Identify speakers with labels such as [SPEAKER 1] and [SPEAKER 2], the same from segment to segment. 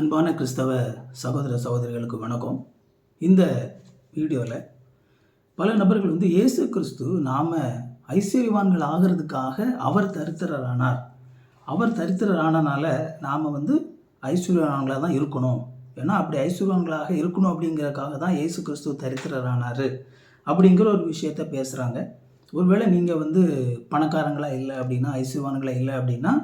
[SPEAKER 1] அன்பான கிறிஸ்தவ சகோதர சகோதரிகளுக்கு வணக்கம். இந்த வீடியோவில் பல நபர்கள் இயேசு கிறிஸ்து நாம் ஐஸ்வர்யவான்கள் ஆகிறதுக்காக அவர் தரித்திரரானார். அவர் தரித்திரரானனால நாம் ஐஸ்வர்யவான்களாக தான் இருக்கணும். ஏன்னா அப்படி ஐஸ்வர்யவான்களாக இருக்கணும் அப்படிங்கிறதுக்காக தான் இயேசு கிறிஸ்து தரித்திரரானார் அப்படிங்கிற ஒரு விஷயத்தை பேசுகிறாங்க. ஒருவேளை நீங்கள் பணக்காரங்களாக இல்லை அப்படின்னா, ஐஸ்வர்யவான்களாக இல்லை அப்படின்னா,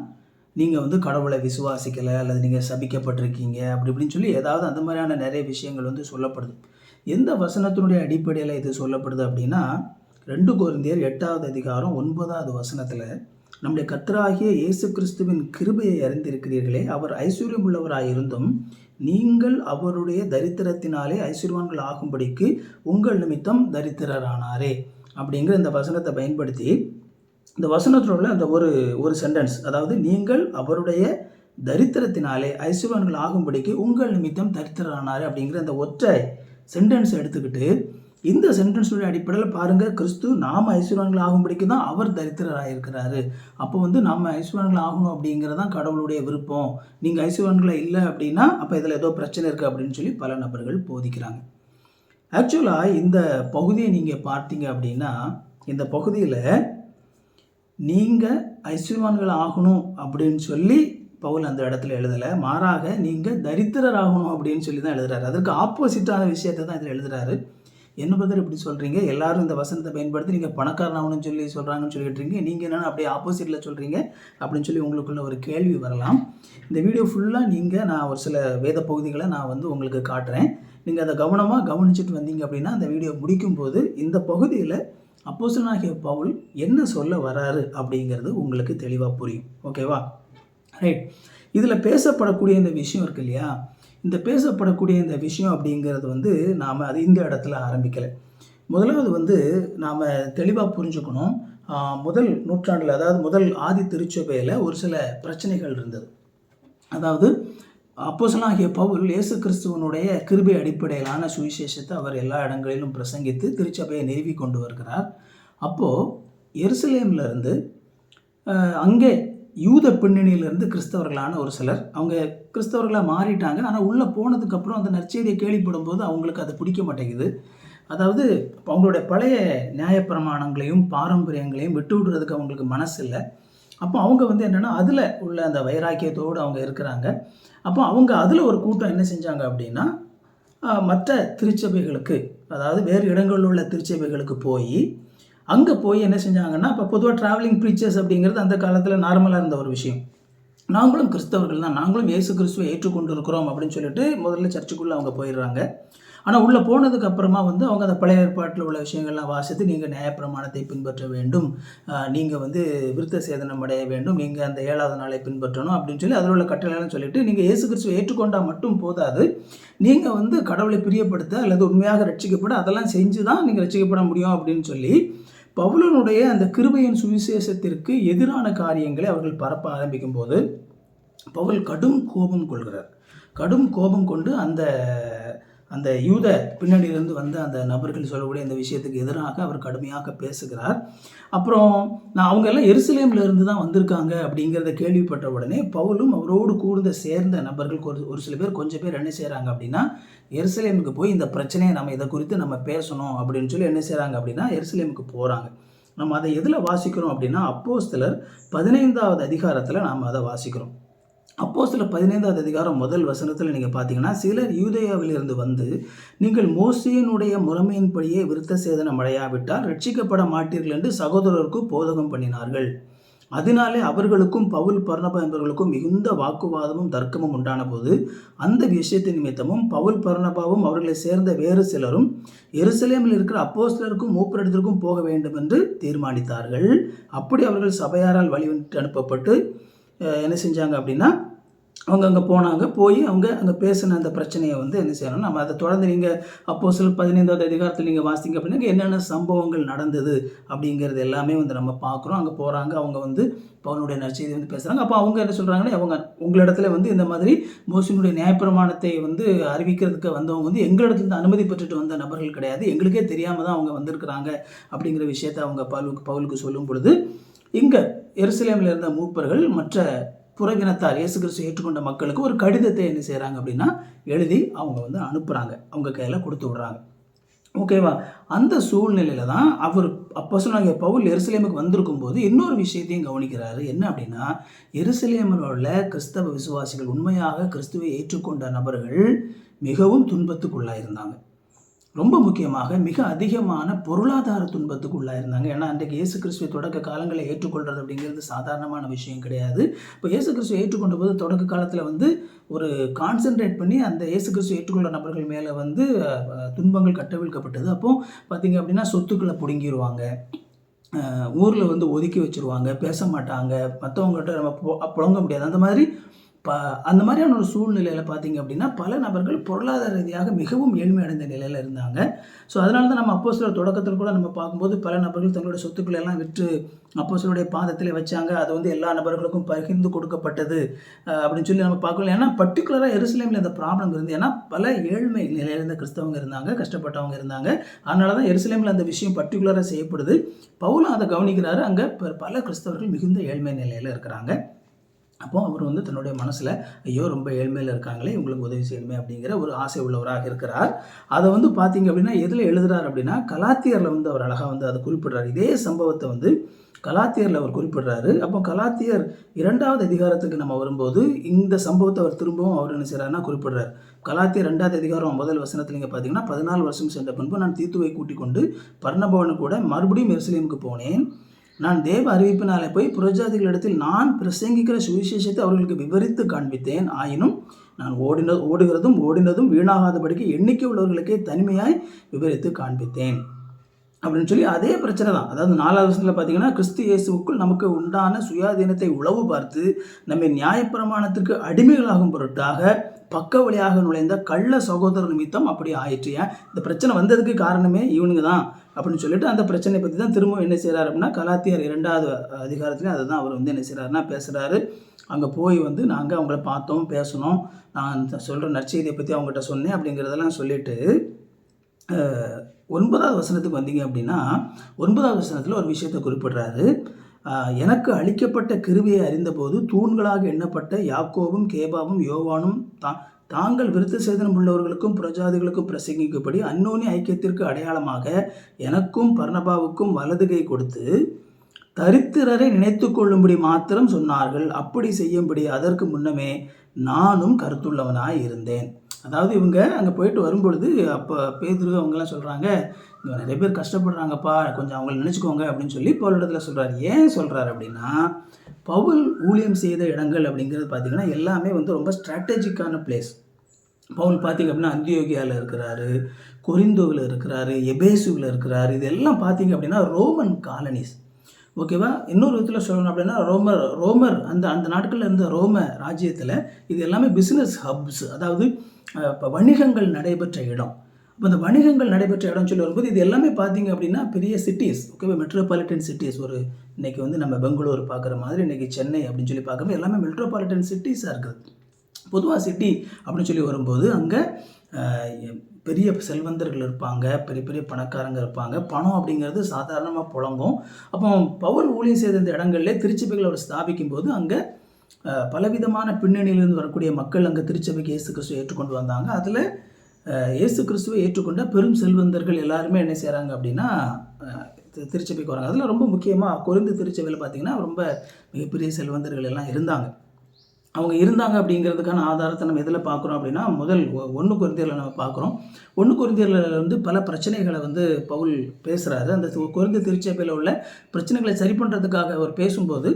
[SPEAKER 1] நீங்கள் கடவுளை விசுவாசிக்கலை அல்லது நீங்கள் சபிக்கப்பட்டிருக்கீங்க அப்படி இப்படின்னு சொல்லி ஏதாவது அந்த மாதிரியான நிறைய விஷயங்கள் சொல்லப்படுது. எந்த வசனத்தினுடைய அடிப்படையில் இது சொல்லப்படுது அப்படின்னா, 2 கொரிந்தியர் 8வது அதிகாரம் 9வது வசனத்தில், நம்முடைய கர்த்தராகிய இயேசு கிறிஸ்துவின் கிருபையை அறிந்திருக்கிறீர்களே, அவர் ஐஸ்வர்யம் உள்ளவராயிருந்தும் நீங்கள் அவருடைய தரித்திரத்தினாலே ஐஸ்வர்யவான்கள் ஆகும்படிக்கு உங்கள் நிமித்தம் தரித்திரரானாரே அப்படிங்கிற இந்த வசனத்தை பயன்படுத்தி, இந்த வசனத்தில் உள்ள அந்த ஒரு சென்டென்ஸ், அதாவது நீங்கள் அவருடைய தரித்திரத்தினாலே ஐஸ்வர்யவான்கள் ஆகும்படிக்கு உங்கள் நிமித்தம் தரித்திரரானார் அப்படிங்கிற அந்த ஒற்றை சென்டென்ஸ் எடுத்துக்கிட்டு, இந்த சென்டென்ஸுடைய அடிப்படையில் பாருங்கள், கிறிஸ்து நாம் ஐஸ்வர்யவான்கள் ஆகும்படிக்கு தான் அவர் தரித்திரராக இருக்கிறாரு. அப்போ நாம் ஐஸ்வர்யவான்கள் ஆகணும் அப்படிங்கிறதான் கடவுளுடைய விருப்பம். நீங்கள் ஐஸ்வர்யவான்களை இல்லை அப்படின்னா அப்போ இதில் ஏதோ பிரச்சனை இருக்குது அப்படின்னு சொல்லி பல நபர்கள் போதிக்கிறாங்க. ஆக்சுவலாக இந்த பகுதியை நீங்கள் பார்த்தீங்க அப்படின்னா, இந்த பகுதியில் நீங்கள் ஐஸ்வர்யவான்கள் ஆகணும் அப்படின்னு சொல்லி பவுல் அந்த இடத்துல எழுதலை. மாறாக நீங்கள் தரித்திரர் ஆகணும் அப்படின்னு சொல்லி தான் எழுதுறாரு. அதற்கு ஆப்போசிட்டான விஷயத்தை தான் இதில் எழுதுறாரு. என்ன பதர் இப்படி சொல்கிறீங்க, எல்லாரும் இந்த வசனத்தை பயன்படுத்தி நீங்கள் பணக்காரன் ஆகணும்னு சொல்லி சொல்கிறாங்கன்னு சொல்லிட்டு இருக்கீங்க, நீங்கள் என்னென்னா அப்படியே ஆப்போசிட்டில் சொல்கிறீங்க அப்படின்னு சொல்லி உங்களுக்குள்ள ஒரு கேள்வி வரலாம். இந்த வீடியோ ஃபுல்லாக நான் ஒரு சில வேத பகுதிகளை நான் உங்களுக்கு காட்டுறேன். நீங்கள் அதை கவனமாக கவனிச்சுட்டு வந்தீங்க அப்படின்னா அந்த வீடியோ முடிக்கும்போது இந்த பகுதியில் அப்போஸ்தலனாகிய பவுல் என்ன சொல்ல வராரு அப்படிங்கிறது உங்களுக்கு தெளிவாக புரியும். ஓகேவா? ரைட். இதில் பேசப்படக்கூடிய இந்த விஷயம் இருக்கு இல்லையா, இந்த பேசப்படக்கூடிய இந்த விஷயம் அப்படிங்கிறது நாம் அது இந்த இடத்துல ஆரம்பிக்கலை. முதலாவது நாம் தெளிவாக புரிஞ்சுக்கணும். முதல் நூற்றாண்டில், அதாவது முதல் ஆதி திருச்சபையில் ஒரு சில பிரச்சனைகள் இருந்தது. அதாவது அப்போஸ்தலனாகிய பவுல் இயேசு கிறிஸ்துவனுடைய கிருபை அடிப்படையிலான சுவிசேஷத்தை அவர் எல்லா இடங்களிலும் பிரசங்கித்து திருச்சபையை நிறுவி கொண்டு வருகிறார். அப்போது எருசலேமிலிருந்து அங்கே யூத பின்னணியிலிருந்து கிறிஸ்தவர்களான ஒரு சிலர், அவங்க கிறிஸ்தவர்களாக மாறிட்டாங்க. ஆனால் உள்ளே போனதுக்கப்புறம் அந்த நற்செய்தியை கேள்விப்படும் போது அவங்களுக்கு அது பிடிக்க மாட்டேங்குது. அதாவது அவங்களுடைய பழைய நியாயப்பிரமாணங்களையும் பாரம்பரியங்களையும் விட்டு விடுறதுக்கு அவங்களுக்கு மனசு இல்லை. அப்போ அவங்க என்னென்னா அதில் உள்ள அந்த வைராக்கியத்தோடு அவங்க இருக்கிறாங்க. அப்போ அவங்க அதில் ஒரு கூட்டம் என்ன செஞ்சாங்க அப்படின்னா, மற்ற திருச்சபைகளுக்கு, அதாவது வேறு இடங்களில் உள்ள திருச்சபைகளுக்கு அங்கே போய் என்ன செஞ்சாங்கன்னா, இப்போ பொதுவாக ட்ராவலிங் ப்ரீச்சர்ஸ் அப்படிங்கிறது அந்த காலத்தில் நார்மலாக இருந்த ஒரு விஷயம். நாங்களும் கிறிஸ்தவர்கள் தான், நாங்களும் இயேசு கிறிஸ்துவை ஏற்றுக்கொண்டு இருக்கிறோம் அப்படின்னு சொல்லிட்டு முதல்ல சர்ச்சுக்குள்ளே அவங்க போயிடுறாங்க. ஆனால் உள்ளே போனதுக்கு அப்புறமா அவங்க அந்த பழைய ஏற்பாட்டில் உள்ள விஷயங்கள்லாம் வாசித்து, நீங்கள் நியாயப்பிரமாணத்தை பின்பற்ற வேண்டும், நீங்கள் விருத்த சேதனம் அடைய வேண்டும், நீங்கள் அந்த 7வது நாளை பின்பற்றணும் அப்படின்னு சொல்லி அதில் உள்ள கட்டளைலாம் சொல்லிவிட்டு, நீங்கள் இயேசு கிறிஸ்துவை ஏற்றுக்கொண்டால் மட்டும் போதாது, நீங்கள் கடவுளை பிரியப்படுத்த அல்லது உண்மையாக ரட்சிக்கப்பட அதெல்லாம் செஞ்சு தான் நீங்கள் ரட்சிக்கப்பட முடியும் அப்படின்னு சொல்லி பவுலனுடைய அந்த கிருபையின் சுவிசேஷத்திற்கு எதிரான காரியங்களை அவர்கள் பரப்ப ஆரம்பிக்கும் போது பவுல் கடும் கோபம் கொள்கிறார். கடும் கோபம் கொண்டு அந்த யூத பின்னணியிலிருந்து வந்த அந்த நபர்கள் சொல்லக்கூடிய இந்த விஷயத்துக்கு எதிராக அவர் கடுமையாக பேசுகிறார். அப்புறம் அவங்க எல்லாம் எருசலேமில் இருந்து தான் வந்திருக்காங்க அப்படிங்கிறத கேள்விப்பட்ட உடனே பவுலும் அவரோடு கூட சேர்ந்த நபர்கள் ஒரு சில பேர், கொஞ்சம் பேர் என்ன செய்கிறாங்க அப்படின்னா, எருசலேமுக்கு போய் இந்த பிரச்சனையை நம்ம இதை குறித்து நம்ம பேசணும் அப்படின்னு சொல்லி என்ன செய்கிறாங்க அப்படின்னா எருசலேமுக்கு போகிறாங்க. நம்ம அதை எதில் வாசிக்கிறோம் அப்படின்னா, அப்போஸ்தலர் 15வது அதிகாரத்தில் நாம் அதை வாசிக்கிறோம். அப்போஸ்தலர் 15வது அதிகாரம் முதல் வசனத்தில் நீங்கள் பார்த்தீங்கன்னா, சிலர் யூதேயாவிலிருந்து வந்து, நீங்கள் மோசேயினுடைய முறைமையின்படியே விருத்த சேதனம் அடையாவிட்டால் ரட்சிக்கப்பட மாட்டீர்கள் என்று சகோதரருக்கு போதகம் பண்ணினார்கள். அதனாலே அவர்களுக்கும் பவுல் பர்னபா என்பவர்களுக்கும் மிகுந்த வாக்குவாதமும் தர்க்கமும் உண்டான போது, அந்த விஷயத்தின் நிமித்தமும் பவுல் பர்னபாவும் அவர்களை சேர்ந்த வேறு சிலரும் எருசலேமில் இருக்கிற அப்போஸ்தலருக்கும் மூப்பரிடத்திற்கும் போக வேண்டும் என்று தீர்மானித்தார்கள். அப்படி அவர்கள் சபையாரால் வழிவிட்டு அனுப்பப்பட்டு என்ன செஞ்சாங்க அப்படின்னா, அவங்க அங்கே போனாங்க. அவங்க அங்கே பேசின அந்த பிரச்சனையை என்ன செய்யணும், நம்ம அதை தொடர்ந்து நீங்கள் அப்போஸ்தலர் 15வது அதிகாரத்தில் நீங்கள் வாசிங்க அப்படின்னா என்னென்ன சம்பவங்கள் நடந்தது அப்படிங்கிறது எல்லாமே நம்ம பார்க்குறோம். அங்கே போகிறாங்க, அவங்க பவுலுடைய நற்செய்தி பேசுகிறாங்க. அப்போ அவங்க என்ன சொல்கிறாங்கன்னா, அவங்க உங்களிடத்துல இந்த மாதிரி மோசேயினுடைய நியாயப்பிரமாணத்தை அறிவிக்கிறதுக்கு வந்தவங்க எங்களிடத்துல அனுமதி பெற்றுட்டு வந்த நபர்கள் கிடையாது, எங்களுக்கே தெரியாமல் தான் அவங்க வந்திருக்கிறாங்க அப்படிங்கிற விஷயத்தை அவங்க பவுலுக்கு சொல்லும் பொழுது, இங்கே எருசலேமில் இருந்த மூப்பர்கள் மற்ற புறவினத்தார் இயேசு கிறிஸ்து ஏற்றுக்கொண்ட மக்களுக்கு ஒரு கடிதத்தை என்ன செய்கிறாங்க அப்படின்னா எழுதி அவங்க வந்து அனுப்புகிறாங்க, அவங்க கையில் கொடுத்து விடுறாங்க. ஓகேவா? அந்த சூழ்நிலையில் தான் அவர் அப்போஸ்தலனாகிய பவுல் எருசலேமுக்கு வந்திருக்கும் போது இன்னொரு விஷயத்தையும் கவனிக்கிறாரு. என்ன அப்படின்னா, எருசலேமில் உள்ள கிறிஸ்தவ விசுவாசிகள், உண்மையாக கிறிஸ்துவை ஏற்றுக்கொண்ட நபர்கள் மிகவும் துன்பத்துக்குள்ளாயிருந்தாங்க. ரொம்ப முக்கியமாக மிக அதிகமான பொருளாதார துன்பத்துக்கு உள்ளாயிருந்தாங்க. ஏன்னா அன்றைக்கு இயேசு கிறிஸ்துவை தொடக்க காலங்களில் ஏற்றுக்கொள்வது அப்படிங்கிறது சாதாரணமான விஷயம் கிடையாது. இப்போ இயேசு கிறிஸ்துவை ஏற்றுக்கொண்ட போது தொடக்க காலத்தில் வந்து ஒரு கான்சென்ட்ரேட் பண்ணி அந்த இயேசு கிறிஸ்துவை ஏற்றுக்கொண்ட நபர்கள் மேலே வந்து துன்பங்கள் கட்டவிழ்க்கப்பட்டது. அப்போது பார்த்திங்க அப்படின்னா சொத்துக்களை பிடுங்கிடுவாங்க, ஊரில் வந்து ஒதுக்கி வச்சுருவாங்க, பேச மாட்டாங்க, மற்றவங்ககிட்ட நம்ம புழங்க முடியாது. அந்த மாதிரியான ஒரு சூழ்நிலையில் பார்த்திங்க அப்படின்னா பல நபர்கள் பொருளாதார ரீதியாக மிகவும் ஏழ்மை அடைந்த நிலையில் இருந்தாங்க. ஸோ அதனால தான் நம்ம அப்போஸ்தலர் தொடக்கத்தில் கூட நம்ம பார்க்கும்போது பல நபர்கள் தங்களுடைய சொத்துக்களை எல்லாம் விற்று அப்போஸ்தலருடைய பாதத்தில் வச்சாங்க. அது வந்து எல்லா நபர்களுக்கும் பகிர்ந்து கொடுக்கப்பட்டது அப்படின்னு சொல்லி நம்ம பார்க்கலாம். ஏன்னா பர்டிகுலராக எருசலேமில் இந்த ப்ராப்ளம் இருந்து, ஏன்னா பல ஏழ்மை நிலையில் இருந்த கிறிஸ்தவங்க இருந்தாங்க, கஷ்டப்பட்டவங்க இருந்தாங்க. அதனால தான் எருசலேமில் அந்த விஷயம் பர்டிகுலராக செய்யப்படுது. பவுலும் அதை கவனிக்கிறாரு. அங்கே பல கிறிஸ்தவர்கள் மிகுந்த ஏழ்மை நிலையில் இருக்கிறாங்க. அப்போது அவர் வந்து தன்னுடைய மனசில் ஐயோ ரொம்ப ஏழ்மையில் இருக்காங்களே, இவங்களுக்கு உதவி செய்யணுமே அப்படிங்கிற ஒரு ஆசை உள்ளவராக இருக்கிறார். அதை வந்து பார்த்திங்க அப்படின்னா எதில் எழுதுகிறார் அப்படின்னா கலாத்தியரில் வந்து அவர் அழகாக வந்து அதை குறிப்பிடுறார். இதே சம்பவத்தை வந்து கலாத்தியரில் அவர் குறிப்பிடுறாரு. அப்போ கலாத்தியர் 2வது அதிகாரத்துக்கு நம்ம வரும்போது இந்த சம்பவத்தை அவர் திரும்பவும் அவர் என்ன செய்கிறாருன்னா குறிப்பிடுறார். கலாத்தியர் 2வது அதிகாரம் 1 வசனத்தில் நீங்கள் பார்த்தீங்கன்னா 14 வருஷம் சென்ற பின்பு நான் தீத்துவை கூட்டிக் கொண்டு பர்னபாவுடனு கூட மறுபடியும் எருசலேமுக்கு போனேன். நான் தேவ அறிவிப்பினாலே போய் புறஜாதிகளிடத்தில் நான் பிரசங்கிக்கிற சுவிசேஷத்தை அவர்களுக்கு விவரித்து காண்பித்தேன். ஆயினும் நான் ஓடினதும் வீணாகாதபடிக்கு எண்ணிக்கை உள்ளவர்களுக்கே தனிமையாய் விவரித்து காண்பித்தேன் அப்படின்னு சொல்லி அதே பிரச்சனை தான். அதாவது 4வது வசனத்தில் பார்த்தீங்கன்னா கிறிஸ்து இயேசுவுக்குள் நமக்கு உண்டான சுயாதீனத்தை உளவு பார்த்து நம்மை நியாயப்பிரமாணத்திற்கு அடிமைகளாகும் பொருட்டாக பக்க வழியாக நுழைந்த கள்ள சகோதர நிமித்தம் அப்படி ஆயிற்று. இந்த பிரச்சனை வந்ததுக்கு காரணமே இவனுங்க தான் அப்படின்னு சொல்லிட்டு அந்த பிரச்சனையை பற்றி தான் திரும்ப என்ன செய்கிறார் அப்படின்னா கலாத்தியர் 2வது அதிகாரத்துலேயும் அதை தான் அவர் வந்து என்ன செய்கிறாருன்னா பேசுகிறாரு. அங்கே போய் வந்து நாங்கள் அவங்கள பார்த்தோம், பேசணும், நான் சொல்கிற நற்செய்தியை பற்றி அவங்ககிட்ட சொன்னேன் அப்படிங்கிறதெல்லாம் சொல்லிவிட்டு 9வது வசனத்துக்கு வந்தீங்க அப்படின்னா 9வது வசனத்தில் ஒரு விஷயத்தை குறிப்பிடுறாரு. எனக்கு அளிக்கப்பட்ட கிருபையை அறிந்தபோது தூண்களாக எண்ணப்பட்ட யாக்கோவும் கேபாவும் யோவானும் தாங்கள் விருத்த சேதனம் உள்ளவர்களுக்கும் புறஜாதிகளுக்கும் பிரசங்கிக்கும்படி அந்யோன்ய ஐக்கியத்திற்கு அடையாளமாக எனக்கும் பர்னபாவுக்கும் வலதுகை கொடுத்து தரித்திரரை நினைத்து கொள்ளும்படி மாத்திரம் சொன்னார்கள். அப்படி செய்யும்படி அதற்கு முன்னமே நானும் கருத்துள்ளவனாய் இருந்தேன். அதாவது இவங்க அங்கே போயிட்டு வரும்பொழுது அப்போ பேதுரு அவங்கெல்லாம் சொல்கிறாங்க, இங்கே நிறைய பேர் கஷ்டப்படுறாங்கப்பா, கொஞ்சம் அவங்கள நினச்சிக்கோங்க அப்படின்னு சொல்லி பவுலிடத்தில் சொல்கிறார். ஏன் சொல்கிறார் அப்படின்னா பவுல் ஊழியம் செய்த இடங்கள் அப்படிங்கிறது பார்த்திங்கன்னா எல்லாமே வந்து ரொம்ப ஸ்ட்ராட்டஜிக்கான பிளேஸ். பவுல் பார்த்திங்க அப்படின்னா அந்தியோகியாவில் இருக்கிறாரு, கொரிந்தோவில் இருக்கிறாரு, எபேசுவில் இருக்கிறாரு. இதெல்லாம் பார்த்திங்க அப்படின்னா ரோமன் காலனிஸ். ஓகேவா? இன்னொரு விதத்தில் சொல்லணும் அப்படின்னா ரோமர் அந்த நாட்களில் இருந்த ரோம ராஜ்யத்தில் இது எல்லாமே பிஸ்னஸ் ஹப்ஸ், அதாவது இப்போ வணிகங்கள் நடைபெற்ற இடம். இப்போ இந்த வணிகங்கள் நடைபெற்ற இடம்னு சொல்லி வரும்போது இது எல்லாமே பார்த்திங்க அப்படின்னா பெரிய சிட்டிஸ், ஓகேவா? Metropolitan cities. ஒரு இன்றைக்கி வந்து நம்ம பெங்களூர் பார்க்குற மாதிரி இன்றைக்கி சென்னை அப்படின்னு சொல்லி பார்க்கும்போது எல்லாமே மெட்ரோபாலிட்டன் சிட்டிஸாக இருக்குது. பொதுவாக சிட்டி அப்படின்னு சொல்லி வரும்போது அங்கே பெரிய செல்வந்தர்கள் இருப்பாங்க, பெரிய பெரிய பணக்காரங்க இருப்பாங்க. பணம் அப்படிங்கிறது சாதாரணமாக புழங்கும். அப்போ பவுல் ஊழியம் செய்த இந்த இடங்கள்லே திருச்சபைகளை அவர் ஸ்தாபிக்கும் போது அங்கே பலவிதமான பின்னணியிலிருந்து வரக்கூடிய மக்கள் அங்கே திருச்சபைக்கு இயேசு கிறிஸ்துவை ஏற்றுக்கொண்டு வந்தாங்க. அதில் இயேசு கிறிஸ்துவை ஏற்றுக்கொண்ட பெரும் செல்வந்தர்கள் எல்லாருமே என்ன செய்கிறாங்க அப்படின்னா திருச்சபைக்கு வராங்க. அதில் ரொம்ப முக்கியமாக கொரிந்து திருச்சபையில் பார்த்திங்கன்னா ரொம்ப மிகப்பெரிய செல்வந்தர்கள் எல்லாம் இருந்தாங்க. அவங்க இருந்தாங்க அப்படிங்கிறதுக்கான ஆதாரத்தை நம்ம எதில் பார்க்குறோம் அப்படின்னா முதல் 1 கொரிந்தியரில் நம்ம பார்க்குறோம். 1 கொரிந்தியரில் வந்து பல பிரச்சனைகளை வந்து பவுல் பேசுகிறாரு. அந்த கொரிந்து திருச்சபையில் உள்ள பிரச்சனைகளை சரி பண்ணுறதுக்காக அவர் பேசும்போது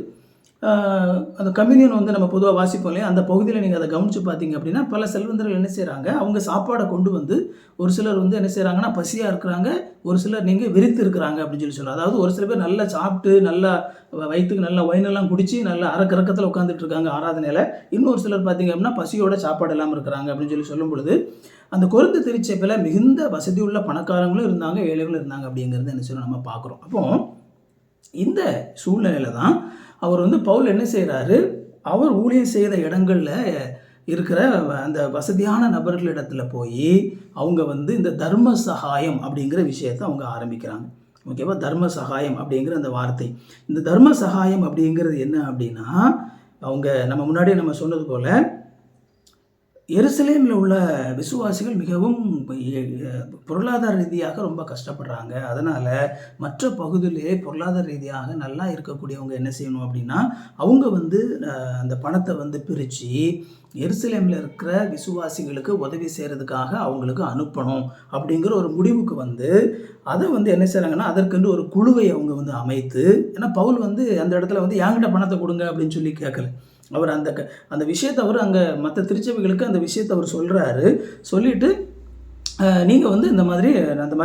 [SPEAKER 1] அந்த கம்யூனியன் வந்து நம்ம பொதுவாக வாசிப்போம் இல்லையா, அந்த பகுதியில் நீங்கள் அதை கவனித்து பார்த்தீங்க அப்படின்னா பல செல்வந்தர்கள் என்ன செய்கிறாங்க, அவங்க சாப்பாடை கொண்டு வந்து ஒரு சிலர் வந்து என்ன செய்கிறாங்கன்னா பசியாக இருக்கிறாங்க, ஒரு சிலர் நீங்கள் விரித்து இருக்கிறாங்க அப்படின்னு சொல்லி சொல்கிறாங்க. அதாவது ஒரு சில பேர் நல்லா சாப்பிட்டு நல்லா வயிற்றுக்கு நல்லா ஒயினெல்லாம் குடித்து நல்லா அரக்கத்தில் உட்காந்துட்டு இருக்காங்க ஆராதனையில். இன்னொரு சிலர் பார்த்திங்க அப்படின்னா பசியோட சாப்பாடு இல்லாமல் இருக்கிறாங்க அப்படின்னு சொல்லி சொல்லும் பொழுது அந்த கொரிந்து திருச்சபையில் மிகுந்த வசதி உள்ள பணக்காரங்களும் இருந்தாங்க, ஏழைகளும் இருந்தாங்க அப்படிங்கிறது என்ன சொல்லி நம்ம பார்க்குறோம். அப்போது இந்த சூழ்நிலையில் தான் அவர் வந்து பவுல் என்ன செய்கிறாரு, அவர் ஊழியம் செய்த இடங்களில் இருக்கிற அந்த வசதியான நபர்களிடத்தில் போய் அவங்க வந்து இந்த தர்ம சகாயம் அப்படிங்கிற விஷயத்தை அவங்க ஆரம்பிக்கிறாங்க. ஓகேவா? தர்ம சகாயம் அப்படிங்கிற அந்த வார்த்தை, இந்த தர்ம சகாயம் அப்படிங்கிறது என்ன அப்படின்னா அவங்க நம்ம முன்னாடியே நம்ம சொன்னது போல் எருசலேமில் உள்ள விசுவாசிகள் மிகவும் பொருளாதார ரீதியாக ரொம்ப கஷ்டப்படுறாங்க. அதனால் மற்ற பகுதியிலே பொருளாதார ரீதியாக நல்லா இருக்கக்கூடியவங்க என்ன செய்யணும் அப்படின்னா, அவங்க அந்த பணத்தை பிரித்து எருசலேமில் இருக்கிற விசுவாசிகளுக்கு உதவி செய்கிறதுக்காக அவங்களுக்கு அனுப்பணும் அப்படிங்கிற ஒரு முடிவுக்கு அதை என்ன செய்கிறாங்கன்னா, அதற்கென்று ஒரு குழுவை அவங்க அமைத்து, ஏன்னா பவுல் அந்த இடத்துல என்கிட்ட பணத்தை கொடுங்க அப்படின்னு சொல்லி கேட்கல. அவர் அந்த விஷயத்தை அவர் அங்கே மற்ற திருச்சபைகளுக்கு அந்த விஷயத்தை அவர் சொல்கிறாரு. சொல்லிவிட்டு நீங்கள் இந்த மாதிரி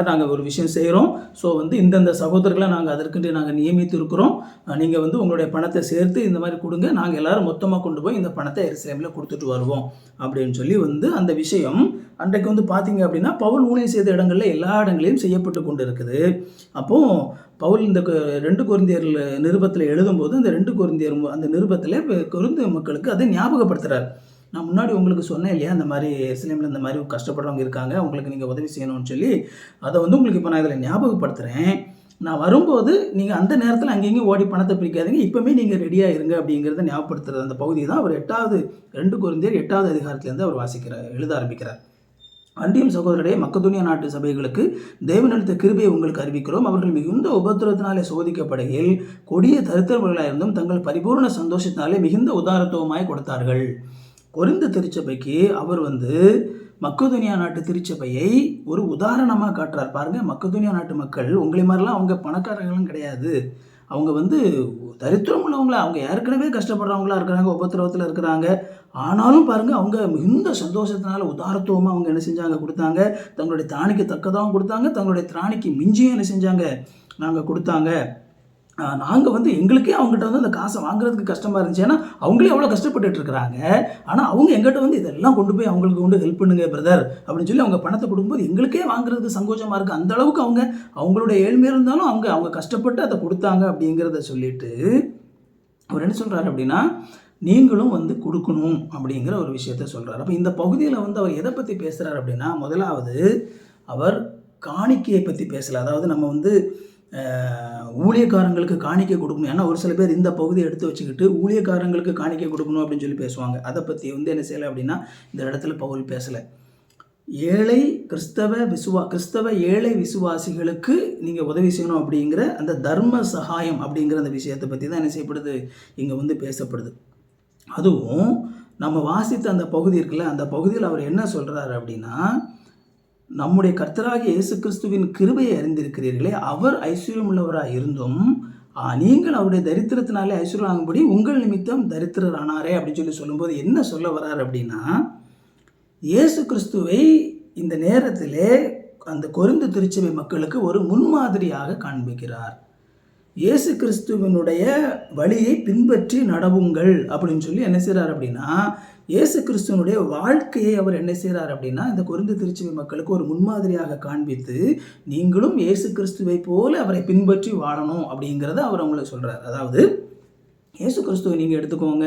[SPEAKER 1] நாங்கள் ஒரு விஷயம் செய்கிறோம். ஸோ இந்தந்த சகோதரர்களை நாங்கள் அதற்குன்ட்டு நாங்கள் நியமித்து இருக்கிறோம். நீங்கள் உங்களுடைய பணத்தை சேர்த்து இந்த மாதிரி கொடுங்க. நாங்கள் எல்லோரும் மொத்தமாக கொண்டு போய் இந்த பணத்தை எருசலேமில் கொடுத்துட்டு வருவோம் அப்படின்னு சொல்லி அந்த விஷயம் அன்றைக்கு பார்த்தீங்க அப்படின்னா, பவுல் ஊழியம் செய்த இடங்களில் எல்லா இடங்களையும் செய்யப்பட்டு கொண்டு இருக்குது. அப்போது பவுல் இந்த 2 கொரிந்தியர் நிருபத்தில் எழுதும்போது அந்த 2 கொரிந்தியர் அந்த நிருபத்தில் கொரிந்திய மக்களுக்கு அதை ஞாபகப்படுத்துகிறார். நான் முன்னாடி உங்களுக்கு சொன்னேன் இல்லையா, இந்த மாதிரி எருசலேமில் இந்த மாதிரி கஷ்டப்படுறவங்க இருக்காங்க, அவங்களுக்கு நீங்கள் உதவி செய்யணும்னு சொல்லி. அதை உங்களுக்கு இப்போ நான் இதில் ஞாபகப்படுத்துகிறேன். நான் வரும்போது நீங்கள் அந்த நேரத்தில் அங்கேயும் ஓடி பணத்தை பிரிக்காதீங்க, இப்போவுமே நீங்கள் ரெடியாக இருங்க அப்படிங்கிறத ஞாபகப்படுத்துகிற அந்த பகுதி தான் அவர் 2 கொரிந்தியர் 8வது அதிகாரத்திலேருந்து அவர் எழுத ஆரம்பிக்கிறார். அன்றியும் சகோதரரே, மக்கதோனியா நாட்டு சபைகளுக்கு தேவனளித்த கிருபையை உங்களுக்கு அறிவிக்கிறோம். அவர்கள் மிகுந்த உபத்திரத்தினாலே சோதிக்கப்படுகையில் கொடிய தரித்திரர்களாயிருந்தும் தங்கள் பரிபூர்ண சந்தோஷத்தினாலே மிகுந்த உதாரத்துவமாய் கொடுத்தார்கள். கொரிந்து திருச்சபைக்கு அவர் மக்கதோனியா நாட்டு திருச்சபையை ஒரு உதாரணமாக காட்டுறார். பாருங்கள், மக்கதோனியா நாட்டு மக்கள் உங்களை மாதிரிலாம் அவங்க பணக்காரர்களும் கிடையாது. அவங்க தரித்திரம் உள்ளவங்களா, அவங்க ஏற்கனவே கஷ்டப்படுறவங்களா இருக்கிறாங்க, உபத்திரவத்தில் இருக்கிறாங்க. ஆனாலும் பாருங்கள், அவங்க மிகுந்த சந்தோஷத்தினால உதாரத்துவமாக அவங்க என்ன செஞ்சாங்க, கொடுத்தாங்க. தங்களுடைய திராணிக்கு தக்கதாகவும் கொடுத்தாங்க, தங்களுடைய திராணிக்கு மிஞ்சியும் என்ன செஞ்சாங்க, நாங்கள் கொடுத்தாங்க. நாங்கள் எங்களுக்கே அவங்ககிட்ட அந்த காசை வாங்குறதுக்கு கஷ்டமாக இருந்துச்சு. ஏன்னா அவங்களே எவ்வளோ கஷ்டப்பட்டுட்டு இருக்கிறாங்க. ஆனால் அவங்க எங்கிட்ட இதெல்லாம் கொண்டு போய் அவங்களுக்கு ஹெல்ப் பண்ணுங்க பிரதர் அப்படின்னு சொல்லி அவங்க பணத்தை கொடுக்கும்போது எங்களுக்கே வாங்குறதுக்கு சங்கோச்சமாக இருக்குது. அந்த அளவுக்கு அவங்களுடைய ஏழ்மையாக இருந்தாலும் அவங்க கஷ்டப்பட்டு அதை கொடுத்தாங்க அப்படிங்கிறத சொல்லிட்டு அவர் என்ன சொல்கிறாரு அப்படின்னா, நீங்களும் கொடுக்கணும் அப்படிங்கிற ஒரு விஷயத்த சொல்கிறார். அப்போ இந்த பகுதியில் அவர் எதை பற்றி பேசுகிறார் அப்படின்னா, முதலாவது அவர் காணிக்கையை பற்றி பேசலை. அதாவது நம்ம ஊழியக்காரங்களுக்கு காணிக்கை கொடுக்கணும். ஏன்னா ஒரு சில பேர் இந்த பகுதியை எடுத்து வச்சுக்கிட்டு ஊழியக்காரங்களுக்கு காணிக்கை கொடுக்கணும் அப்படின்னு சொல்லி பேசுவாங்க. அதை பற்றி என்ன செய்யலை அப்படின்னா, இந்த இடத்துல பவுல் பேசலை. ஏழை கிறிஸ்தவ ஏழை விசுவாசிகளுக்கு நீங்கள் உதவி செய்யணும் அப்படிங்கிற அந்த தர்ம சகாயம் அப்படிங்கிற அந்த விஷயத்தை பற்றி தான் என்ன செய்யப்படுது, இங்கே பேசப்படுது. அதுவும் நம்ம வாசித்த அந்த பகுதி இருக்குல்ல, அந்த பகுதியில் அவர் என்ன சொல்கிறாரு அப்படின்னா, நம்முடைய கர்த்தராகிய இயேசு கிறிஸ்துவின் கிருபையை அறிந்திருக்கிறீர்களே, அவர் ஐஸ்வர்யம் உள்ளவராக இருந்தும் நீங்கள் அவருடைய தரித்திரத்தினாலே ஐஸ்வர்யம் ஆகும்படி உங்கள் நிமித்தம் தரித்திரர் ஆனாரே அப்படின்னு சொல்லும்போது என்ன சொல்ல வர்றார் அப்படின்னா, இயேசு கிறிஸ்துவை இந்த நேரத்திலே அந்த கொரிந்து திருச்சபை மக்களுக்கு ஒரு முன்மாதிரியாக காண்பிக்கிறார். இயேசு கிறிஸ்துவனுடைய வழியை பின்பற்றி நடவுங்கள் அப்படின்னு சொல்லி என்ன செய்கிறார் அப்படின்னா, இயேசு கிறிஸ்துவனுடைய வாழ்க்கையை அவர் என்ன செய்கிறார் அப்படின்னா, இந்த கொரிந்து திருச்சபை மக்களுக்கு ஒரு முன்மாதிரியாக காண்பித்து நீங்களும் இயேசு கிறிஸ்துவை போல அவரை பின்பற்றி வாழணும் அப்படிங்கிறத அவர் அவங்களுக்கு சொல்கிறார். அதாவது இயேசு கிறிஸ்துவை நீங்கள் எடுத்துக்கோங்க,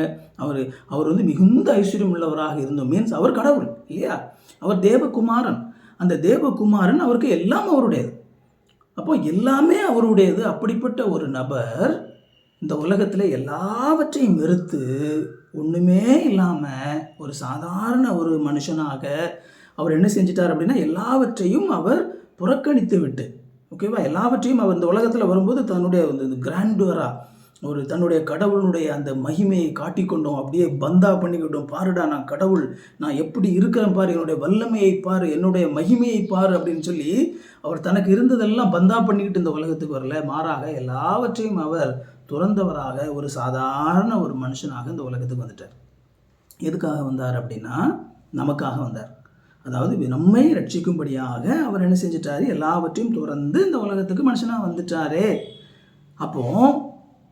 [SPEAKER 1] அவர் மிகுந்த ஐஸ்வர்யம் உள்ளவராக இருந்தோம். மீன்ஸ் அவர் கடவுள் இல்லையா, அவர் தேவகுமாரன். அந்த தேவகுமாரன் அவருக்கு எல்லாம் அவருடையது. அப்போ எல்லாமே அவருடையது. அப்படிப்பட்ட ஒரு நபர் இந்த உலகத்தில் எல்லாவற்றையும் வெறுத்து ஒன்றுமே இல்லாமல் ஒரு சாதாரண ஒரு மனுஷனாக அவர் என்ன செஞ்சிட்டார் அப்படின்னா, எல்லாவற்றையும் அவர் புறக்கணித்து விட்டு, ஓகேவா, எல்லாவற்றையும் அவர் இந்த உலகத்தில் வரும்போது தன்னுடைய கிராண்டுவராக தன்னுடைய கடவுளுடைய அந்த மகிமையை காட்டிக்கொண்டோம், அப்படியே பந்தா பண்ணிக்கிட்டோம். பாருடா, நான் கடவுள், நான் எப்படி இருக்கிறேன் பாரு, என்னுடைய வல்லமையை பாரு, என்னுடைய மகிமையை பாரு அப்படின்னு சொல்லி அவர் தனக்கு இருந்ததெல்லாம் பந்தா பண்ணிக்கிட்டு இந்த உலகத்துக்கு வரல. மாறாக எல்லாவற்றையும் அவர் துறந்தவராக ஒரு சாதாரண ஒரு மனுஷனாக இந்த உலகத்துக்கு வந்துட்டார். எதுக்காக வந்தார் அப்படின்னா, நமக்காக வந்தார். அதாவது நம்மை ரட்சிக்கும்படியாக அவர் என்ன செஞ்சிட்டாரு, எல்லாவற்றையும் துறந்து இந்த உலகத்துக்கு மனுஷனாக வந்துட்டாரே.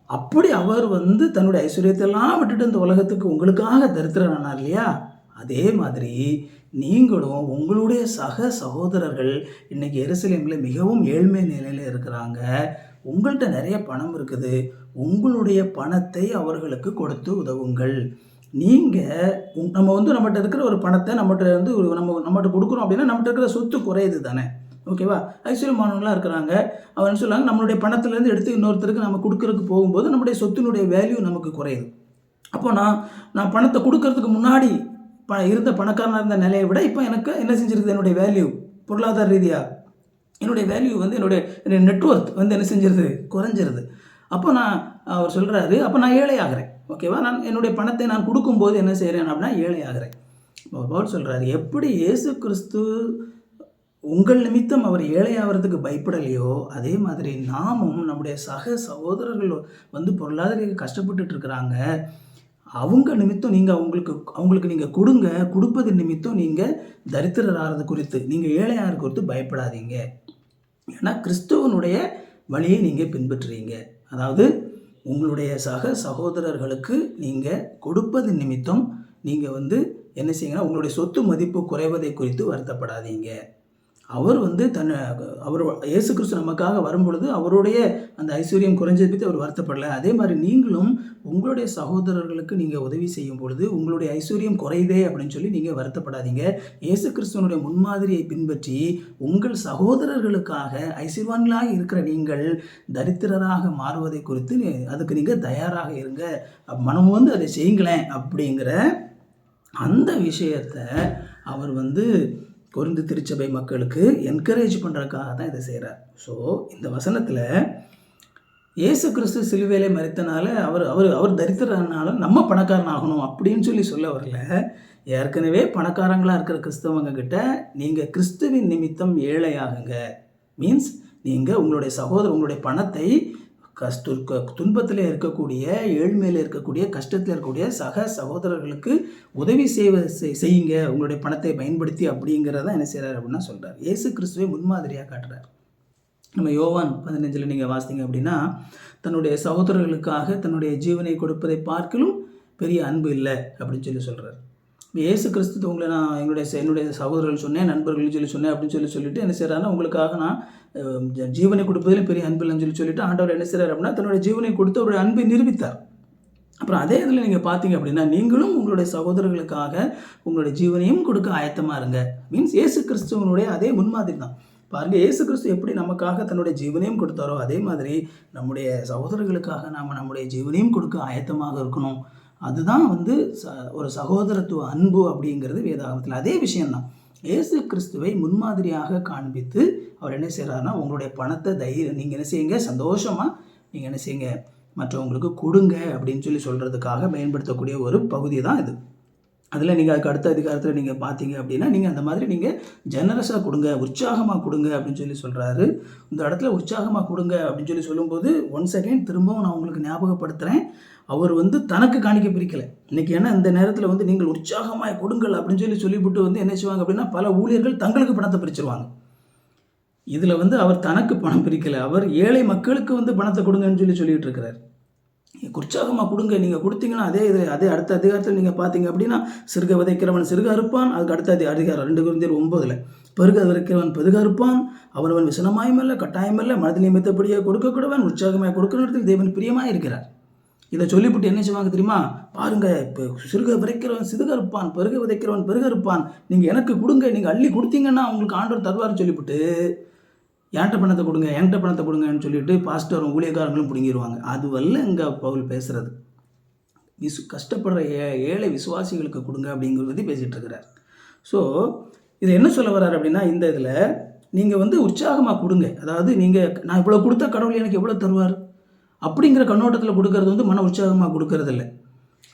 [SPEAKER 1] அப்படி அவர் தன்னுடைய ஐஸ்வர்யத்தெல்லாம் விட்டுட்டு இந்த உலகத்துக்கு உங்களுக்காக தரித்திரனானார் இல்லையா, அதே மாதிரி நீங்களும் உங்களுடைய சகோதரர்கள் இன்றைக்கி எருசலேமில் மிகவும் ஏழ்மை நிலையில் இருக்கிறாங்க. உங்கள்கிட்ட நிறைய பணம் இருக்குது, உங்களுடைய பணத்தை அவர்களுக்கு கொடுத்து உதவுங்கள். நீங்கள் நம்மகிட்ட இருக்கிற ஒரு பணத்தை நம்மகிட்ட கொடுக்குறோம் அப்படின்னா நம்மகிட்ட இருக்கிற சொத்து குறையுது தானே, ஓகேவா. ஐஸ்வர்யமானவங்களாம் இருக்கிறாங்க, அவன் சொல்லுவாங்க நம்மளுடைய பணத்துலேருந்து எடுத்து இன்னொருத்தருக்கு நம்ம கொடுக்கறதுக்கு போகும்போது நம்முடைய சொத்தினுடைய வேல்யூ நமக்கு குறையுது. அப்போ நான் பணத்தை கொடுக்கறதுக்கு முன்னாடி இருந்த பணக்காரனாக இருந்த நிலையை விட இப்போ எனக்கு என்ன செஞ்சுருக்குது, என்னுடைய வேல்யூ பொருளாதார ரீதியாக என்னுடைய வேல்யூ வந்து என்னுடைய நெட்ஒர்த் வந்து என்ன செஞ்சிருது, குறைஞ்சிருது. அப்போ அவர் சொல்கிறாரு, அப்போ நான் ஏழை ஆகிறேன். ஓகேவா, நான் என்னுடைய பணத்தை நான் கொடுக்கும்போது என்ன செய்கிறேன் அப்படின்னா ஏழை ஆகிறேன். பவுல் சொல்கிறாரு, எப்படி இயேசு கிறிஸ்து உங்கள் நிமித்தம் அவர் ஏழை ஆகிறதுக்கு பயப்படலையோ அதே மாதிரி நாமும் நம்முடைய சக சகோதரர்கள் வந்து பொருளாதார கஷ்டப்பட்டுட்டு இருக்கிறாங்க, அவங்க நிமித்தம் நீங்கள் அவங்களுக்கு நீங்கள் கொடுப்பது நிமித்தம் நீங்கள் தரித்திரர் ஆகிறது குறித்து, நீங்கள் ஏழையாக குறித்து பயப்படாதீங்க. ஏன்னா கிறிஸ்துவனுடைய வழியை நீங்கள் பின்பற்றுறீங்க. அதாவது உங்களுடைய சக சகோதரர்களுக்கு நீங்கள் கொடுப்பது நிமித்தம் நீங்கள் வந்து என்ன செய்யுங்கன்னா உங்களுடைய சொத்து மதிப்பு குறைவதை குறித்து வருத்தப்படாதீங்க. அவர் வந்து அவர் இயேசு கிறிஸ்து நமக்காக வரும்பொழுது அவருடைய அந்த ஐஸ்வர்யம் குறைஞ்சதை பற்றி அவர் வருத்தப்படலை. அதே மாதிரி நீங்களும் உங்களுடைய சகோதரர்களுக்கு நீங்கள் உதவி செய்யும் பொழுது உங்களுடைய ஐஸ்வர்யம் குறையுதே அப்படின்னு சொல்லி நீங்கள் வருத்தப்படாதீங்க. இயேசு கிறிஸ்துவனுடைய முன்மாதிரியை பின்பற்றி உங்கள் சகோதரர்களுக்காக ஐஸ்வர்யவான்களாக இருக்கிற நீங்கள் தரித்திரராக மாறுவதை குறித்து அதுக்கு நீங்கள் தயாராக இருங்க, மனம் வந்து அதை செய்யுங்களேன் அப்படிங்கிற அந்த விஷயத்தை அவர் வந்து கொரிந்து திருச்சபை மக்களுக்கு என்கரேஜ் பண்ணுறதுக்காக தான் இதை செய்கிறார். ஸோ இந்த வசனத்தில் இயேசு கிறிஸ்து சிலுவையிலே மரித்தனால அவர் தரித்திரனால நம்ம பணக்காரன் ஆகணும் அப்படின்னு சொல்ல வரல. ஏற்கனவே பணக்காரங்களாக இருக்கிற கிறிஸ்தவங்க கிட்ட நீங்கள் கிறிஸ்துவின் நிமித்தம் ஏழையாகுங்க. மீன்ஸ் நீங்கள் உங்களுடைய பணத்தை துன்பத்தில் இருக்கக்கூடிய, ஏழ்மையில் இருக்கக்கூடிய, கஷ்டத்தில் இருக்கக்கூடிய சக சகோதரர்களுக்கு உதவி செய்யுங்க உங்களுடைய பணத்தை பயன்படுத்தி அப்படிங்கிறத என்ன செய்கிறார் அப்படின்னா சொல்கிறார். இயேசு கிறிஸ்துவை முன்மாதிரியாக காட்டுறார். நம்ம யோவான் 15 நீங்கள் வாசித்தீங்க அப்படின்னா தன்னுடைய சகோதரர்களுக்காக தன்னுடைய ஜீவனை கொடுப்பதை பார்க்கலும் பெரிய அன்பு இல்லை அப்படின்னு சொல்கிறார். இயேசு கிறிஸ்து உங்களை நான் என்னுடைய சகோதரர்கள் சொன்னேன், நண்பர்கள் சொன்னேன் அப்படின்னு சொல்லிட்டு என்ன செய்கிறாருன்னா உங்களுக்காக நான் ஜீவனை கொடுப்பதில் பெரிய அன்பு இல்லைன்னு சொல்லிட்டு ஆண்டவர் என்ன செய்கிறார் அப்படின்னா தன்னுடைய ஜீவனை கொடுத்து அவருடைய அன்பை நிரூபித்தார். அப்புறம் அதே இதில் நீங்கள் பார்த்தீங்க அப்படின்னா நீங்களும் உங்களுடைய சகோதரர்களுக்காக உங்களுடைய ஜீவனையும் கொடுக்க ஆயத்தமாக இருங்க. மீன்ஸ் இயேசு கிறிஸ்துவனுடைய அதே முன்மாதிரி தான். பாருங்கள், இயேசு கிறிஸ்து எப்படி நமக்காக தன்னுடைய ஜீவனையும் கொடுத்தாரோ அதே மாதிரி நம்முடைய சகோதரர்களுக்காக நாம் நம்முடைய ஜீவனையும் கொடுக்க ஆயத்தமாக இருக்கணும். அதுதான் வந்து ஒரு சகோதரத்துவ அன்பு அப்படிங்கிறது வேதாகமத்தில் அதே விஷயம்தான். இயேசு கிறிஸ்துவை முன்மாதிரியாக காண்பித்து அவர் என்ன செய்கிறாருன்னா உங்களுடைய பணத்தை நீங்கள் என்ன செய்யுங்க, சந்தோஷமாக நீங்கள் என்ன செய்யுங்க மற்றவங்களுக்கு கொடுங்க அப்படின்னு சொல்கிறதுக்காக பயன்படுத்தக்கூடிய ஒரு பகுதி தான் இது. அதில் நீங்கள் அதுக்கு அடுத்த அதிகாரத்தில் நீங்கள் பார்த்தீங்க அப்படின்னா நீங்கள் அந்த மாதிரி நீங்கள் ஜெனரஸாக கொடுங்க, உற்சாகமாக கொடுங்க அப்படின்னு சொல்கிறாரு. இந்த இடத்துல உற்சாகமாக கொடுங்க அப்படின்னு சொல்லும்போது ஒன்ஸ் அகைன் திரும்பவும் நான் உங்களுக்கு ஞாபகப்படுத்துகிறேன், அவர் வந்து தனக்கு காணிக்க பிரிக்கலை இன்றைக்கி. ஏன்னா இந்த நேரத்தில் வந்து நீங்கள் உற்சாகமாக கொடுங்கள் அப்படின்னு சொல்லிவிட்டு வந்து என்ன செய்வாங்க அப்படின்னா பல ஊழியர்கள் தங்களுக்கு பணத்தை பிரிச்சிருவாங்க. இதில் வந்து அவர் தனக்கு பணம் பிரிக்கலை, அவர் ஏழை மக்களுக்கு வந்து பணத்தை கொடுங்கன்னு சொல்லிட்டு இருக்கிறார். உற்சாகமாக கொடுங்க, நீங்கள் கொடுத்தீங்கன்னா அதே அடுத்த அதிகாரத்தில் நீங்கள் பார்த்தீங்க அப்படின்னா சிறுக விதைக்கிறவன் சிறுக அறுப்பான். அதுக்கு அடுத்த அதிகாரம் 2 Corinthians 9 பெருக விதைக்கிறவன் பெருக அறுப்பான், அவனவன் விசனமாயமல்ல கட்டாயமல்ல மனதில் நிமித்தப்படியே கொடுக்கக்கூடவன் உற்சாகமாக கொடுக்கிற இடத்தில் தேவன் பிரியமாக இருக்கிறார். இதை சொல்லிவிட்டு என்ன செய்வாங்க தெரியுமா, பாருங்கள் இப்போ சிறுக விதைக்கிறவன் சிறுக அறுப்பான், பெருக விதைக்கிறவன் பெருக அறுப்பான், நீங்கள் எனக்கு கொடுங்க, நீங்கள் அள்ளி கொடுத்தீங்கன்னா அவங்களுக்கு ஆண்டவர் தருவார்னு சொல்லிவிட்டு என்கிட்ட பணத்தை கொடுங்கன்னு சொல்லிட்டு பாஸ்டரும் ஊழியக்காரங்களும் பிடுங்கிடுவாங்க. அதுவல்ல இங்கே பவுல் பேசுகிறது. கஷ்டப்படுற ஏழை விசுவாசிகளுக்கு கொடுங்க அப்படிங்கிறத பற்றி பேசிகிட்டு இருக்கிறார். ஸோ இது என்ன சொல்ல வர்றார் அப்படின்னா இந்த இதில் நீங்கள் வந்து உற்சாகமாக கொடுங்க. அதாவது நான் இவ்வளோ கொடுத்தா கடவுள் எனக்கு எவ்வளோ தருவார் அப்படிங்கிற கண்ணோட்டத்தில் கொடுக்கறது வந்து மன உற்சாகமாக கொடுக்கறது இல்லை.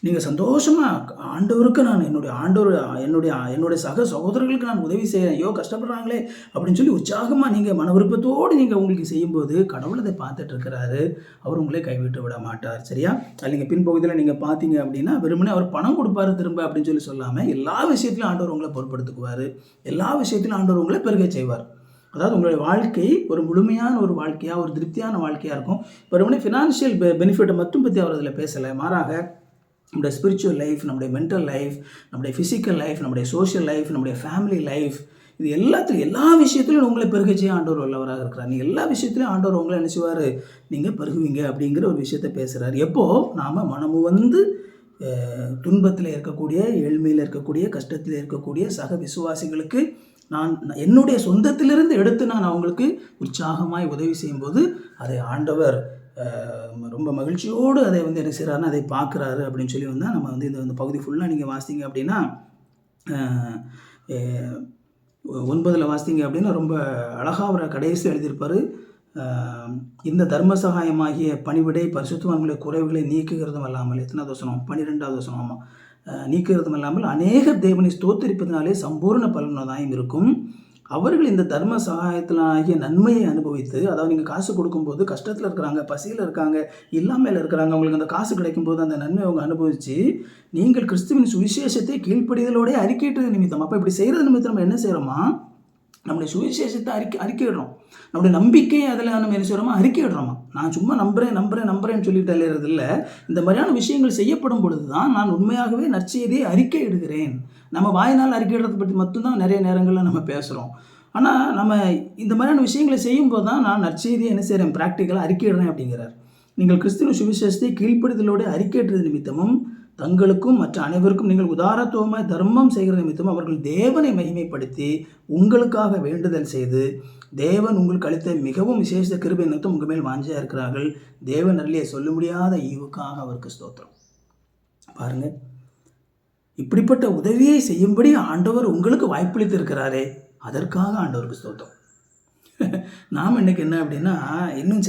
[SPEAKER 1] நீங்கள் சந்தோஷமாக ஆண்டவருக்கு நான் என்னுடைய சக சகோதரர்களுக்கு நான் உதவி செய்கிறேன், ஐயோ கஷ்டப்படுறாங்களே அப்படின்னு உற்சாகமாக நீங்கள் மன விருப்பத்தோடு நீங்கள் உங்களுக்கு செய்யும்போது கடவுள் அதை பார்த்துட்டு இருக்கிறாரு, அவர் உங்களே கைவிட்டு விட மாட்டார். சரியா? அது நீங்கள் பின்பகுதியில் நீங்கள் பார்த்தீங்க அப்படின்னா வெறுமனே அவர் பணம் கொடுப்பாரு திரும்ப அப்படின்னு சொல்லாமல் எல்லா விஷயத்திலும் ஆண்டவர் உங்களை பொறுப்படுத்துக்குவார், எல்லா விஷயத்திலும் ஆண்டவர் உங்களை பெருக செய்வார். அதாவது உங்களுடைய வாழ்க்கை ஒரு முழுமையான ஒரு வாழ்க்கையாக, ஒரு திருப்தியான வாழ்க்கையாக இருக்கும். வெறுமனே ஃபினான்ஷியல் பெனிஃபிட்டை மட்டும் பற்றி அவர் அதில் பேசலை, மாறாக நம்முடைய ஸ்பிரிச்சுவல் லைஃப், நம்முடைய மென்டல் லைஃப், நம்முடைய ஃபிசிக்கல் லைஃப், நம்முடைய சோஷியல் லைஃப், நம்முடைய ஃபேமிலி லைஃப், இது எல்லா விஷயத்துலையும் உங்களை பெருகச்சே ஆண்டவர் உள்ளவராக இருக்கிறார். நீங்கள் எல்லா விஷயத்துலையும் ஆண்டவர் உங்களை என்ன செய்வார், நீங்கள் பெருகுவீங்க அப்படிங்கிற ஒரு விஷயத்தை பேசுகிறார். எப்போது நாம் மனமு வந்து துன்பத்தில் இருக்கக்கூடிய, ஏழ்மையில் இருக்கக்கூடிய, கஷ்டத்தில் இருக்கக்கூடிய சக விசுவாசிகளுக்கு நான் என்னுடைய சொந்தத்திலிருந்து எடுத்து நான் அவங்களுக்கு உற்சாகமாய் உதவி செய்யும்போது அதை ஆண்டவர் ரொம்ப மகிழ்ச்சியோடு அதை வந்து என்ன செய்கிறாருன்னா அதை பார்க்குறாரு அப்படின்னு சொல்லி வந்தால் நம்ம வந்து இந்த பகுதி ஃபுல்லாக நீங்கள் வாசித்தீங்க அப்படின்னா 9 வாசித்தீங்க அப்படின்னா ரொம்ப அழகாக அவர் கடைசி எழுதியிருப்பார். இந்த தர்ம சகாயமாகிய பணிவிடை பரிசுத்தவான்களுடைய குறைவுகளை நீக்குகிறதும் அல்லாமல், எத்தனாவது வசனம்? 12வது வசனம். ஆமாம், நீக்குகிறதும் இல்லாமல் அநேக தேவனை ஸ்தோத்திரிப்பதனாலே சம்பூர்ண பலனுள்ளதாயும் இருக்கும். அவர்கள் இந்த தர்ம சகாயத்தினாகிய நன்மையை அனுபவித்து, அதாவது நீங்கள் காசு கொடுக்கும்போது கஷ்டத்தில் இருக்கிறாங்க, பசியில் இருக்காங்க, இல்லாமல் இருக்கிறாங்க, அவங்களுக்கு அந்த காசு கிடைக்கும்போது அந்த நன்மையை அவங்க அனுபவித்து நீங்கள் கிறிஸ்துவின் சுவிசேஷத்தை கீழ்ப்படிதலோடய அறிக்கையிட்டது நிமித்தம். அப்போ இப்படி செய்கிறது நிமித்தம் நம்ம என்ன செய்கிறோமா? நம்முடைய சுவிசேஷத்தை அறிக்கையிடுறோம். நம்முடைய நம்பிக்கையை அதில் நம்ம என்ன செய்கிறோமா? அறிக்கையிடுறோமா? நான் சும்மா நம்புறேன்னு சொல்லிட்டு அலையிறது இல்லை. இந்த மாதிரியான விஷயங்கள் செய்யப்படும் பொழுது தான் நான் உண்மையாகவே நற்செய்தியை அறிக்கையிடுகிறேன். நம்ம வாயினால் அறிக்கையிடுறதை பற்றி மட்டும்தான் நிறைய நேரங்களில் நம்ம பேசுகிறோம். ஆனால் நம்ம இந்த மாதிரியான விஷயங்களை செய்யும்போது தான் நான் நற்செய்தியை என்ன செய்கிறேன்? ப்ராக்டிக்கலாக அறிக்கையிடுறேன் அப்படிங்கிறார். நீங்கள் கிறிஸ்துவின் சுவிசேஷத்தை கீழ்ப்படிதலோடு அறிக்கையிடுறது நிமித்தமும் தங்களுக்கும் மற்ற அனைவருக்கும் நீங்கள் உதாரத்துவமாய் தர்மம் செய்கிற நிமித்தம் அவர்கள் தேவனை மகிமைப்படுத்தி உங்களுக்காக வேண்டுதல் செய்து தேவன் உங்களுக்கு அளித்த மிகவும் விசேஷ கிருபை நிமித்தம் உங்கள் மேல் வாஞ்சியாக இருக்கிறார்கள். தேவன் அருளியை சொல்ல முடியாத ஈவுக்காக அவருக்கு ஸ்தோத்திரம். பாருங்க, இப்படிப்பட்ட உதவியை செய்யும்படி ஆண்டவர் உங்களுக்கு வாய்ப்பளித்து இருக்கிறாரே, அதற்காக ஆண்டவருக்கு ஸ்தோத்திரம். நாம் இன்னைக்கு என்ன அப்படின்னா, இன்னும்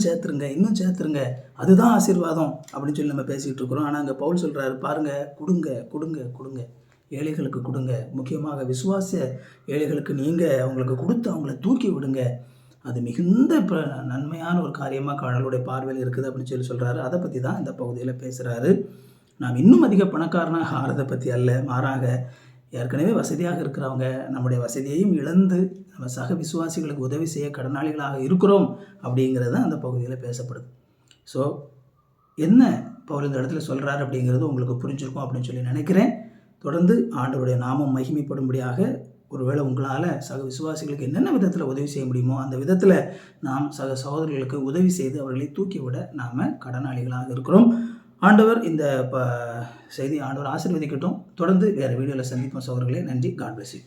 [SPEAKER 1] சேர்த்துருங்க, அதுதான் ஆசீர்வாதம் அப்படின்னு சொல்லி நம்ம பேசிகிட்டு இருக்கிறோம். ஆனால் அங்கே பவுல் சொல்கிறாரு, பாருங்கள், கொடுங்க, ஏழைகளுக்கு கொடுங்க. முக்கியமாக விசுவாச ஏழைகளுக்கு நீங்கள் அவங்களுக்கு கொடுத்து அவங்கள தூக்கி விடுங்க. அது மிகுந்த நன்மையான ஒரு காரியமாக கடவுளுடைய பார்வையில் இருக்குது அப்படின்னு சொல்லி சொல்கிறாரு. அதை பற்றி தான் இந்த பகுதியில் பேசுகிறாரு. நாம் இன்னும் அதிக பணக்காரனாக ஆறதை பற்றி அல்ல, மாறாக ஏற்கனவே வசதியாக இருக்கிறவங்க நம்முடைய வசதியையும் இழந்து நம்ம சக விசுவாசிகளுக்கு உதவி செய்ய கடனாளிகளாக இருக்கிறோம் அப்படிங்கிறது தான் அந்த பகுதியில் பேசப்படுது. ஸோ என்ன பவுல் இந்த இடத்துல சொல்கிறார் அப்படிங்கிறது உங்களுக்கு புரிஞ்சிருக்கும் அப்படின்னு சொல்லி நினைக்கிறேன். தொடர்ந்து ஆண்டவருடைய நாமம் மகிமைப்படும்படியாக ஒருவேளை உங்களால் சக விசுவாசிகளுக்கு என்னென்ன விதத்தில் உதவி செய்ய முடியுமோ அந்த விதத்தில் நாம் சக சகோதரர்களுக்கு உதவி செய்து அவர்களை தூக்கிவிட நாம் கடனாளிகளாக இருக்கிறோம். ஆண்டவர் இந்த செய்தி ஆண்டவர் ஆசீர்வதிக்கட்டும். தொடர்ந்து வேறு வீடியோவில் சந்திப்போம் சகோதரர்களே. நன்றி. God bless you.